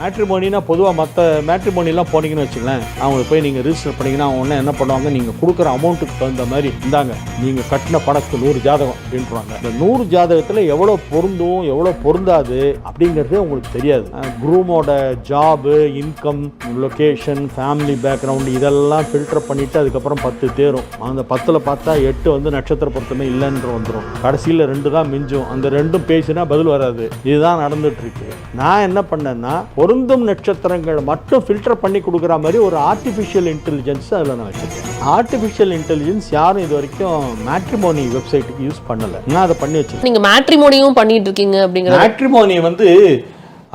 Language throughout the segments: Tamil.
மேட்ரிமோனினா பொதுவாக மற்ற மேட்ரிமோனிலாம் போனீங்கன்னு வச்சுங்களேன், அவங்களுக்கு போய் நீங்கள் ரிஜிஸ்டர் பண்ணிங்கன்னா அவங்க ஒன்று என்ன பண்ணுவாங்க, நீங்கள் கொடுக்குற அமௌண்ட்டுக்கு தகுந்த மாதிரி இந்தாங்க நீங்கள் கட்டின பணத்துக்கு 100 ஜாதகம் அப்படின்றாங்க. இந்த 100 ஜாதகத்தில் எவ்வளோ பொருந்தும் எவ்வளோ பொருந்தாது அப்படிங்கிறதே உங்களுக்கு தெரியாது. குரூமோட job, income, location, family background இதெல்லாம் ஃபில்டர் பண்ணிவிட்டு அதுக்கப்புறம் 10 தேரும். அந்த 10ல் பார்த்தா 8 வந்து நட்சத்திர பொருத்தமே இல்லைன்ற வந்துடும். கடைசியில் 2 தான் மிஞ்சும். அந்த 2ம் பேசினா பதில் வராது. இதுதான் நடந்துட்டுருக்கு. நான் என்ன பண்ணேன்னா, பொருந்தும் நட்சத்திரங்கள் மட்டும் ஃபில்டர் பண்ணி கொடுக்குற மாதிரி ஒரு ஆர்டிஃபிஷியல் இன்டெலிஜென்ஸ் அதில் நான் வச்சுருக்கேன். ஆர்டிஃபிஷியல் இன்டெலிஜென்ஸ் யாரும் இது வரைக்கும் மேட்ரிமோனி வெப்சைட்டுக்கு யூஸ் பண்ணலை. நான் அதை பண்ணி வச்சுருக்கேன். நீங்கள் மேட்ரிமோனியும் பண்ணிட்டு இருக்கீங்க அப்படிங்கிற மேட்ரிமோனி வந்து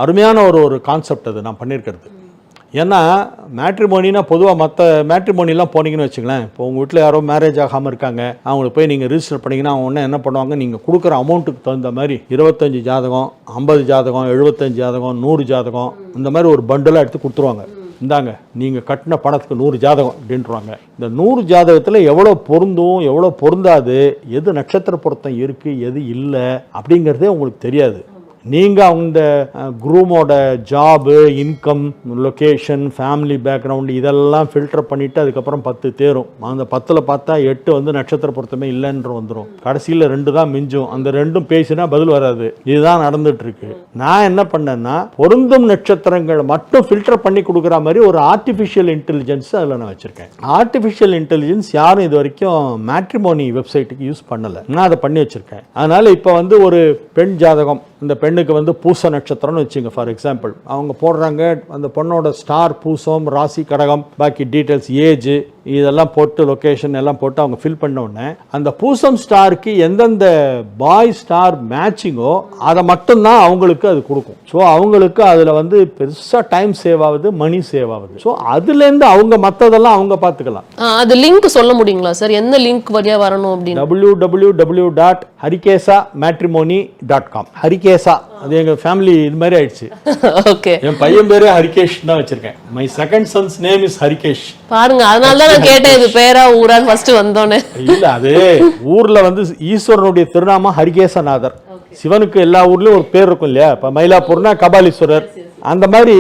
அருமையான ஒரு கான்செப்ட் அது நான் பண்ணியிருக்கிறது. ஏன்னா மேட்ரிமோனினா பொதுவாக மற்ற மேட்ரிமோனிலாம் போனீங்கன்னு வச்சுங்களேன், இப்போ உங்கள் வீட்டில் யாரோ மேரேஜ் ஆகாமல் இருக்காங்க, அவங்களுக்கு போய் நீங்கள் ரிஜிஸ்டர் பண்ணிங்கன்னா அவங்க ஒன்று என்ன பண்ணுவாங்க, நீங்கள் கொடுக்குற அமௌண்ட்டுக்கு தகுந்த மாதிரி 25 ஜாதகம், 50 ஜாதகம், 75 ஜாதகம், 100 ஜாதகம், இந்த மாதிரி ஒரு பண்டலாக எடுத்து கொடுத்துருவாங்க. இந்தாங்க நீங்கள் கட்டின பணத்துக்கு 100 ஜாதகம் அப்படின்றாங்க. இந்த 100 ஜாதகத்தில் எவ்வளோ பொருந்தும் எவ்வளோ பொருந்தாது, எது நட்சத்திர பொருத்தம் இருக்குது எது இல்லை அப்படிங்கிறதே உங்களுக்கு தெரியாது. நீங்கள் அவங்க குரூமோட job, income, location, family background இதெல்லாம் ஃபில்டர் பண்ணிவிட்டு அதுக்கப்புறம் 10 தேரும். அந்த 10ல் பார்த்தா 8 வந்து நட்சத்திர பொருத்தமே இல்லைன்ற வந்துடும். கடைசியில் 2 தான் மிஞ்சும். அந்த 2ம் பேசினா பதில் வராது. இதுதான் நடந்துட்டுருக்கு. நான் என்ன பண்ணேன்னா, பொருந்தும் நட்சத்திரங்கள் மட்டும் ஃபில்டர் பண்ணி கொடுக்குற மாதிரி ஒரு ஆர்டிஃபிஷியல் இன்டெலிஜென்ஸ் அதில் நான் வச்சுருக்கேன். ஆர்டிஃபிஷியல் இன்டெலிஜென்ஸ் யாரும் இது வரைக்கும் மேட்ரிமோனி வெப்சைட்டுக்கு யூஸ் பண்ணலை. நான் அதை பண்ணி வச்சுருக்கேன். அதனால் இப்போ வந்து ஒரு பெண் ஜாதகம், இந்த பெண்ணுக்கு வந்து பூச நட்சத்திரம்னு வச்சுங்க ஃபார் எக்ஸாம்பிள், அவங்க போடுறாங்க, அந்த பொண்ணோட ஸ்டார் பூசம், ராசி கடகம், பாக்கி டீட்டெயில்ஸ், ஏஜ் இதெல்லாம் போட்டு லொக்கேஷன் எல்லாம் போட்டு அவங்க ஃபில் பண்ண உடனே அந்த பூசம் ஸ்டாருக்கு எந்தெந்த பாய் ஸ்டார் மேட்சிங்கோ அதை மட்டும்தான் அவங்களுக்கு அது கொடுக்கும். ஸோ அவங்களுக்கு அதில் வந்து பெருசாக டைம் சேவ் ஆகுது, மணி சேவ் ஆகுது. ஸோ அதுலேருந்து அவங்க மற்றதெல்லாம் அவங்க பார்த்துக்கலாம். அது லிங்க் சொல்ல முடியுங்களா சார், எந்த லிங்க் வழியாக வரணும் அப்படின்னு? www.harikesamatrimony.com. ஹரிகேசா அது எங்கள் ஃபேமிலி இது மாதிரி ஆயிடுச்சு. ஓகே, என் பையன் பேரே ஹரிகேஷ் தான் வச்சிருக்கேன். My second son's name is Harikesh. பாருங்க, அதனால தான் நான் கேட்டேன் இது பேரா ஊரான்னு ஃபர்ஸ்ட் வந்தோனே. இல்ல, அது ஊர்ல வந்து ஈஸ்வரனுடைய திருநாமம் ஹரிகேசநாதர். சிவனுக்கு எல்லா ஊர்லயும் ஒரு பேர் இருக்கும் இல்லையா? இப்ப மயிலாப்பூர்னா கபாலீஸ்வரர், அந்த மாதிரி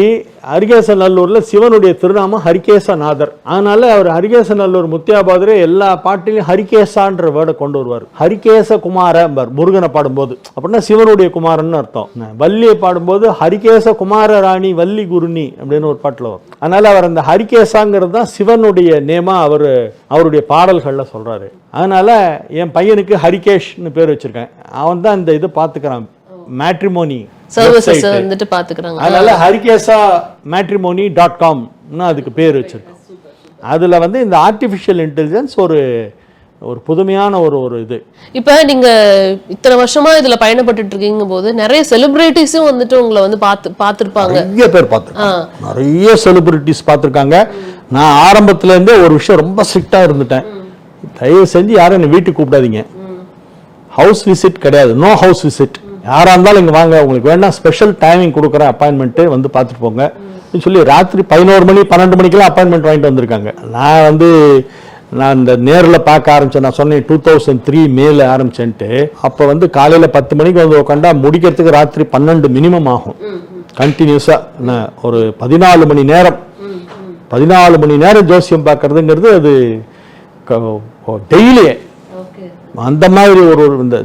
ஹரிகேசநல்லூர்ல சிவனுடைய திருநாமம் ஹரிகேசநாதர். அதனால அவர் ஹரிகேசநல்லூர் முத்தியாபாதரே எல்லா பாட்டிலையும் ஹரிகேசான்ற வேர்டை கொண்டு வருவார். ஹரிகேச குமார முருகனை பாடும்போது அப்படின்னா சிவனுடைய குமாரன்னு அர்த்தம். வள்ளியை பாடும்போது ஹரிகேச குமார ராணி வள்ளி குருணி அப்படின்னு ஒரு பாட்டில் வரும். அதனால அவர் அந்த ஹரிகேசாங்கிறது தான் சிவனுடைய நேமா அவருடைய பாடல்கள்ல சொல்றாரு. அதனால என் பையனுக்கு ஹரிகேஷ்னு பேர் வச்சிருக்கேன். அவன் தான் இந்த இதை பார்த்துக்கிறான், மேட்ரிமோனி சர்வீசஸ் வந்துட்டு பாத்துக்கறாங்க. அதனால harikesamatrimony.com அதுக்கு பேர் வச்சிருக்கோம். அதுல வந்து இந்த ஆர்டிஃபிஷியல் இன்டெலிஜென்ஸ் ஒரு புதுமையான ஒரு இது. இப்போ நீங்க இத்தனை வருஷமா இதுல பயணப்பட்டு இருக்கீங்க போது நிறைய செலிபிரிட்டிஸும் வந்துட்டு உங்களை வந்து பார்த்திருப்பாங்க. நிறைய பேர் பார்த்திருக்காங்க, நிறைய செலிபிரிட்டிஸ் பார்த்திருக்காங்க. நான் ஆரம்பத்துல இருந்தே ஒரு விஷயம் ரொம்ப ஸ்ட்ரிக்டா இருந்துட்டேன். தயவு செஞ்சு யாரும் என்னை வீட்டுக்கு கூப்பிடாதீங்க. ஹவுஸ் விசிட் கிடையாது, நோ ஹவுஸ் விசிட். யாராக இருந்தாலும் இங்கே வாங்க, உங்களுக்கு வேணா ஸ்பெஷல் டைமிங் கொடுக்குறேன், அப்பாயின்மெண்ட்டு வந்து பார்த்துட்டு போங்க சொல்லி ராத்திரி 11 மணி 12 மணிக்கெல்லாம் அப்பாயின்மெண்ட் வாங்கிட்டு வந்திருக்காங்க. நான் இந்த நேரில் பார்க்க ஆரம்பித்தேன். நான் சொன்னேன் 2003 மேல ஆரம்பிச்சேன்ட்டு. அப்போ வந்து காலையில் 10 மணிக்கு வந்து உட்காந்தா முடிக்கிறதுக்கு ராத்திரி 12 மினிமம் ஆகும். கண்டினியூஸாக ஒரு 14 மணி நேரம் ஜோசியம் பார்க்கறதுங்கிறது அது டெய்லியே அந்த மாதிரி ஒரு இந்த